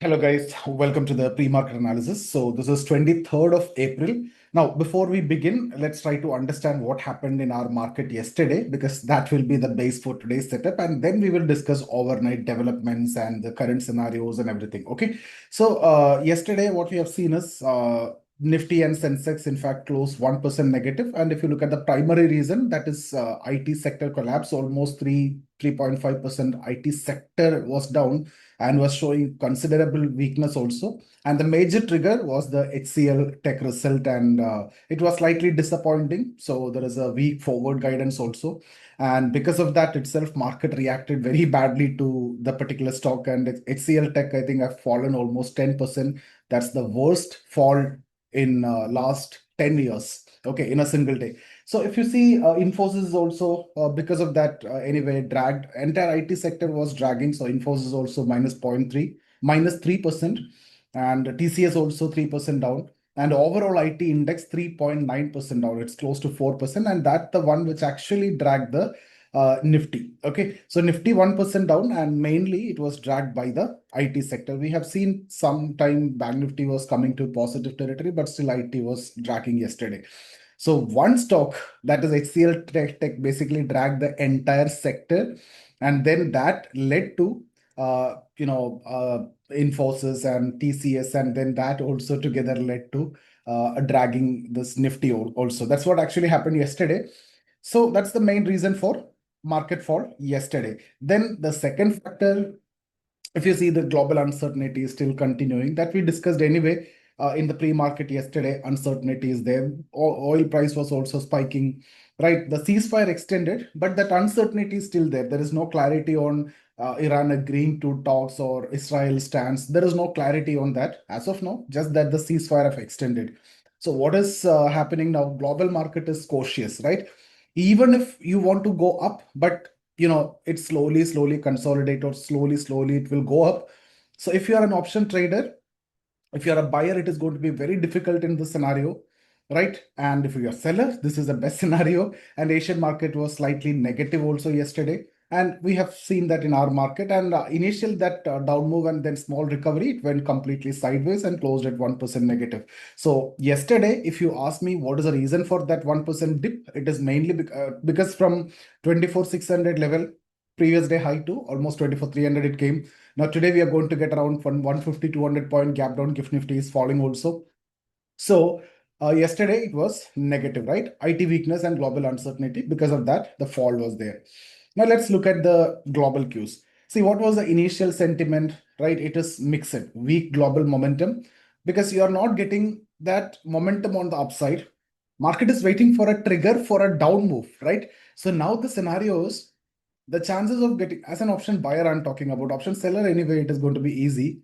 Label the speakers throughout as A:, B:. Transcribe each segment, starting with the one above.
A: Hello guys, welcome to the pre-market analysis. So this is 23rd of April. Now, before we begin, let's try to understand what happened in our market yesterday because that will be the base for today's setup, and then we will discuss overnight developments and the current scenarios and everything. Okay. So yesterday what we have seen is Nifty and Sensex in fact closed 1% negative. And if you look at the primary reason, that is IT sector collapse, almost 3.5% IT sector was down and was showing considerable weakness also. And the major trigger was the HCL tech result, and it was slightly disappointing. So there is a weak forward guidance also. And because of that itself, market reacted very badly to the particular stock. And HCL tech, I think, have fallen almost 10%. That's the worst fall in last 10 years, okay, in a single day. So if you see, Infosys is also because of that anyway dragged. Entire IT sector was dragging. So Infosys also minus 0.3, minus 3%, and TCS also 3% down. And overall IT index 3.9% down. It's close to 4%, and that's the one which actually dragged the Nifty. Okay, so Nifty 1% down, and mainly it was dragged by the IT sector. We have seen some time Bank Nifty was coming to positive territory, but still IT was dragging yesterday. So one stock, that is HCL Tech basically dragged the entire sector, and then that led to Infosys and TCS, and then that also together led to dragging this Nifty also. That's what actually happened yesterday. So that's the main reason for market fall yesterday. Then the second factor, if you see, the global uncertainty is still continuing, that we discussed anyway in the pre-market yesterday. Uncertainty is there. Oil price was also spiking, right? The ceasefire extended, but that uncertainty is still there. There is no clarity on Iran agreeing to talks or Israel stance. There is no clarity on that as of now, just that the ceasefire have extended. So what is happening now? Global market is cautious, right? Even if you want to go up, but it slowly consolidate, or slowly it will go up. So if you are an option trader, if you're a buyer, it is going to be very difficult in this scenario, right? And if you're a seller, this is the best scenario. And Asian market was slightly negative also yesterday, and we have seen that in our market. And initial that down move and then small recovery, it went completely sideways and closed at 1% negative. So yesterday, if you ask me what is the reason for that 1% dip, it is mainly because from 24,600 level, previous day high, to almost 24,300 it came. Now today we are going to get around 150, 200 point gap down. Gift Nifty is falling also. So yesterday it was negative, right? IT weakness and global uncertainty. Because of that, the fall was there. Now let's look at the global cues. See, what was the initial sentiment, right? It is mixed, weak global momentum, because you are not getting that momentum on the upside. Market is waiting for a trigger for a down move, right? So now the scenarios, the chances of getting, as an option buyer, I'm talking about. Option seller, anyway, it is going to be easy.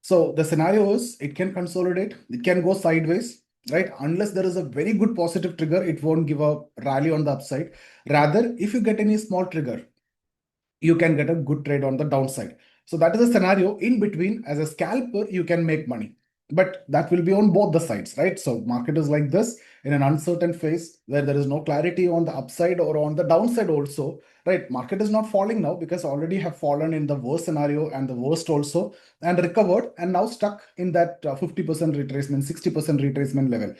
A: So the scenario is, it can consolidate, it can go sideways, right? Unless there is a very good positive trigger, it won't give a rally on the upside. Rather, if you get any small trigger, you can get a good trade on the downside. So that is a scenario. In between, as a scalper, you can make money, but that will be on both the sides, right? So market is like this in an uncertain phase where there is no clarity on the upside or on the downside also, right? Market is not falling now because already have fallen in the worst scenario and the worst also, and recovered, and now stuck in that 50% retracement, 60% retracement level.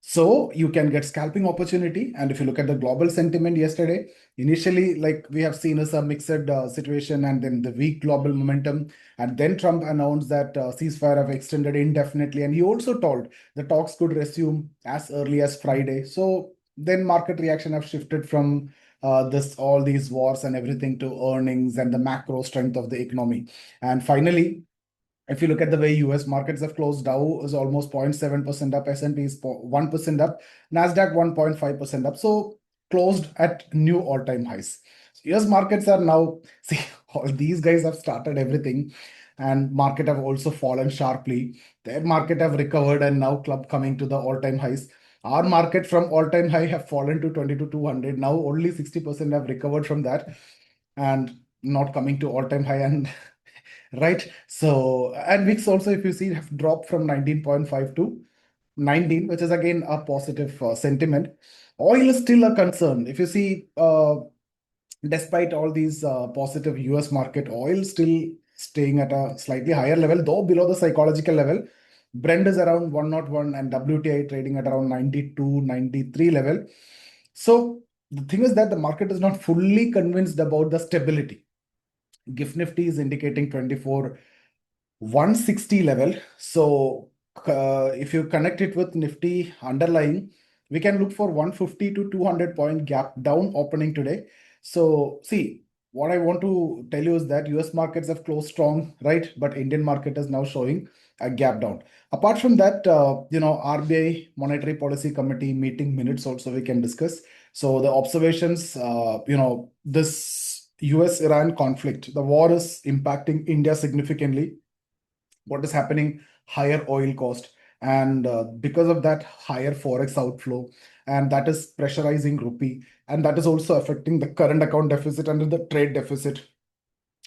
A: So you can get scalping opportunity. And if you look at the global sentiment yesterday, initially, like we have seen, is a mixed situation, and then the weak global momentum. And then Trump announced that ceasefire have extended indefinitely. And he also told the talks could resume as early as Friday. So then market reaction have shifted from this all these wars and everything to earnings and the macro strength of the economy. And finally, if you look at the way US markets have closed, Dow is almost 0.7% up, S&P is 1% up, Nasdaq 1.5% up. So closed at new all-time highs. So US markets are now, see, all these guys have started everything, and market have also fallen sharply. Their market have recovered, and now club coming to the all-time highs. Our market from all-time high have fallen to 22,200. Now only 60% have recovered from that, and not coming to all-time high. And right. So, and VIX also, if you see, have dropped from 19.5 to 19, which is again a positive sentiment. Oil is still a concern. If you see, despite all these positive US market, oil still staying at a slightly higher level, though below the psychological level. Brent is around 101 and WTI trading at around 92, 93 level. So the thing is that the market is not fully convinced about the stability. GIFT Nifty is indicating 24 160 level. So if you connect it with Nifty underlying, we can look for 150 to 200 point gap down opening today. So see, what I want to tell you is that US markets have closed strong, right? But Indian market is now showing a gap down. Apart from that, RBI Monetary Policy Committee meeting minutes also we can discuss. So the observations, this US-Iran conflict, the war is impacting India significantly. What is happening? Higher oil cost, and because of that, higher forex outflow, and that is pressurizing rupee, and that is also affecting the current account deficit and the trade deficit.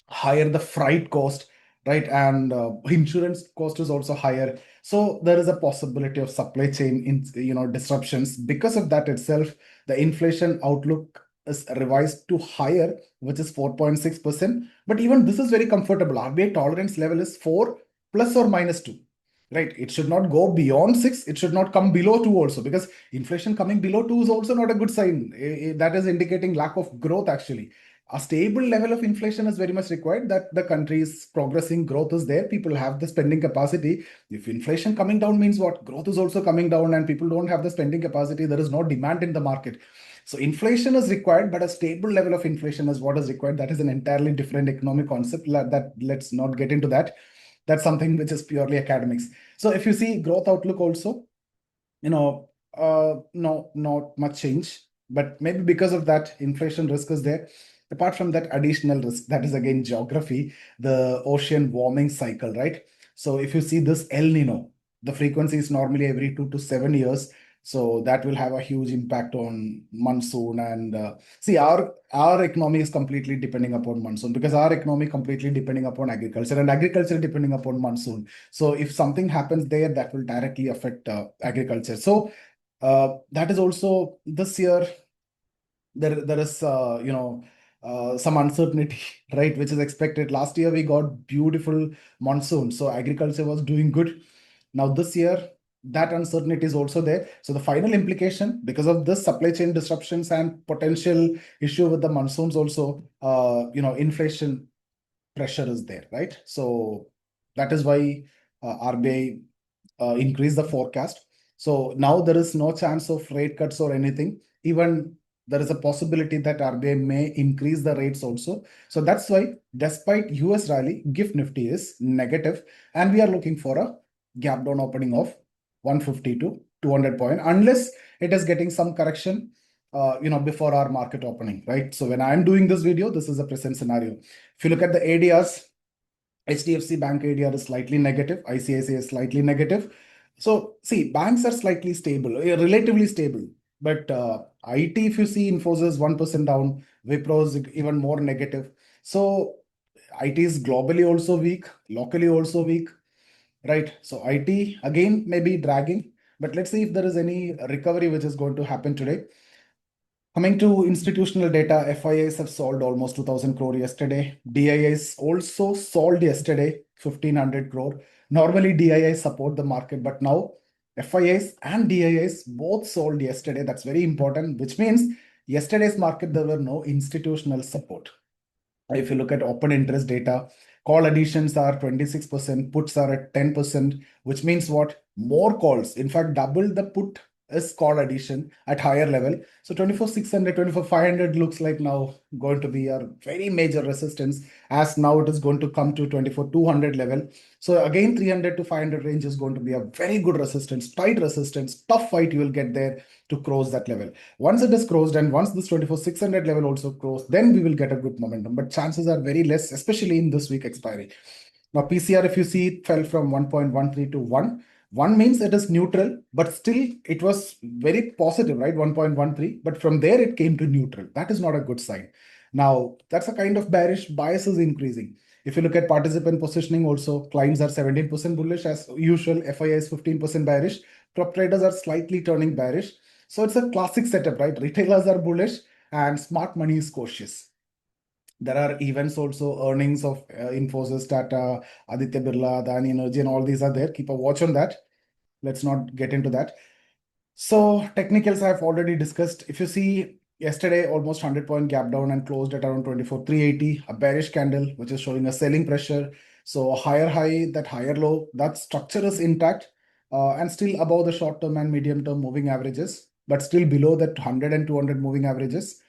A: Higher the freight cost, right? And insurance cost is also higher. So there is a possibility of supply chain disruptions. Because of that itself, the inflation outlook is revised to higher, which is 4.6%. But even this is very comfortable. RBI tolerance level is 4 plus or minus 2. Right, it should not go beyond 6. It should not come below 2 also, because inflation coming below 2 is also not a good sign. That is indicating lack of growth actually. A stable level of inflation is very much required, that the country is progressing, growth is there, people have the spending capacity. If inflation coming down means what? Growth is also coming down and people don't have the spending capacity, there is no demand in the market. So inflation is required, but a stable level of inflation is what is required. That is an entirely different economic concept. That let's not get into that. That's something which is purely academics. So if you see growth outlook also, no, not much change, but maybe because of that, inflation risk is there. Apart from that, additional risk, that is again geography, the ocean warming cycle, right? So if you see this El Nino, the frequency is normally every 2 to 7 years. So that will have a huge impact on monsoon. And see, our economy is completely depending upon monsoon, because our economy completely depending upon agriculture, and agriculture depending upon monsoon. So if something happens there, that will directly affect agriculture. So that is also this year, there is some uncertainty, right, which is expected. Last year we got beautiful monsoon, so agriculture was doing good. Now this year, that uncertainty is also there. So the final implication, because of this supply chain disruptions and potential issue with the monsoons also, inflation pressure is there, right? So that is why RBI increased the forecast. So now there is no chance of rate cuts or anything. Even there is a possibility that RBI may increase the rates also. So that's why, despite US rally, GIFT Nifty is negative, and we are looking for a gap down opening of 150 to 200 point, unless it is getting some correction, before our market opening, right? So when I'm doing this video, this is a present scenario. If you look at the ADRs, HDFC Bank ADR is slightly negative, ICICI is slightly negative. So see, banks are slightly stable, relatively stable. But IT, if you see, Infosys 1% down, Wipro is even more negative. So IT is globally also weak, locally also weak, right? So IT again maybe dragging, but let's see if there is any recovery which is going to happen today. Coming to institutional data, FIIs have sold almost 2,000 crore yesterday. DIIs also sold yesterday 1,500 crore. Normally DIIs support the market, but now FIIs and DIIs both sold yesterday. That's very important, which means yesterday's market there were no institutional support. If you look at open interest data, call additions are 26%, puts are at 10%, which means what? More calls. In fact, double the put is call addition at higher level. So 24,600, 24,500 looks like now going to be a very major resistance, as now it is going to come to 24,200 level. So again, 300 to 500 range is going to be a very good resistance, tight resistance, tough fight you will get there to cross that level. Once it is crossed, and once this 24,600 level also crossed, then we will get a good momentum. But chances are very less, especially in this week expiry. Now, PCR, if you see, it fell from 1.13 to 1. 1 means it is neutral, but still it was very positive, right? 1.13. But from there, it came to neutral. That is not a good sign. Now, that's a kind of bearish bias is increasing. If you look at participant positioning also, clients are 17% bullish as usual, FII is 15% bearish, prop traders are slightly turning bearish. So it's a classic setup, right? Retailers are bullish and smart money is cautious. There are events also, earnings of Infosys, Tata, Aditya Birla, Adani Energy, and all these are there. Keep a watch on that. Let's not get into that. So technicals I've already discussed. If you see yesterday, almost 100-point gap down and closed at around 24,380, a bearish candle, which is showing a selling pressure. So a higher high, that higher low, that structure is intact and still above the short term and medium term moving averages, but still below that 100 and 200 moving averages.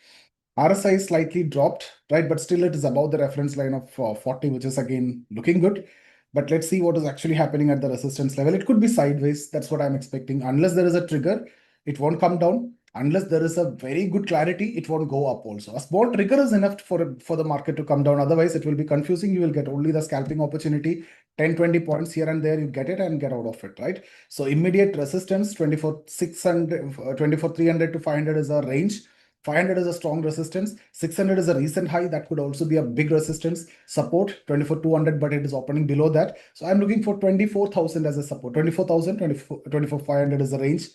A: RSI is slightly dropped, right? But still it is above the reference line of 40, which is again looking good. But let's see what is actually happening at the resistance level. It could be sideways. That's what I'm expecting. Unless there is a trigger, it won't come down. Unless there is a very good clarity, it won't go up also. A small trigger is enough for the market to come down. Otherwise, it will be confusing. You will get only the scalping opportunity, 10, 20 points here and there. You get it and get out of it, right? So immediate resistance, 24,300 to 500 is a range. 500 is a strong resistance. 600 is a recent high. That could also be a big resistance. Support 24,200, but it is opening below that. So I'm looking for 24,000 as a support. 24,000, 24,500 is the range,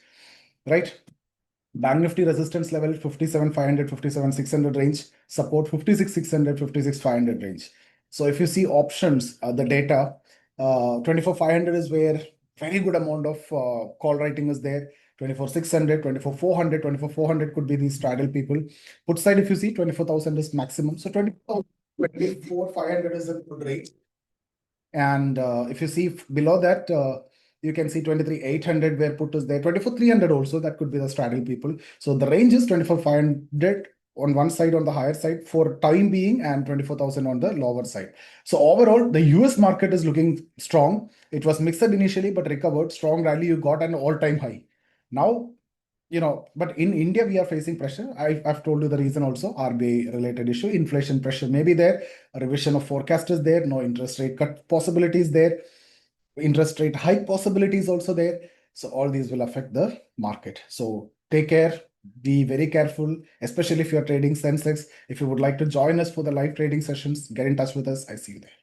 A: right? Bank Nifty resistance level 57,500, 57,600 range. Support 56,600, 56,500 range. So if you see options, the data, 24,500 is where very good amount of call writing is there. 24,600, 24,400, 24,400 could be these straddle people. Put side, if you see 24,000 is maximum. So 24,500 is a good rate. And if you see below that, you can see 23,800 where put is there. 24,300 also, that could be the straddle people. So the range is 24,500 on one side on the higher side for time being and 24,000 on the lower side. So overall, the US market is looking strong. It was mixed initially, but recovered. Strong rally, you got an all-time high. Now, but in India, we are facing pressure. I've told you the reason also, RBI related issue, inflation pressure may be there, a revision of forecast is there, no interest rate cut possibilities there, interest rate hike possibilities also there. So all these will affect the market. So take care, be very careful, especially if you're trading Sensex. If you would like to join us for the live trading sessions, get in touch with us. I see you there.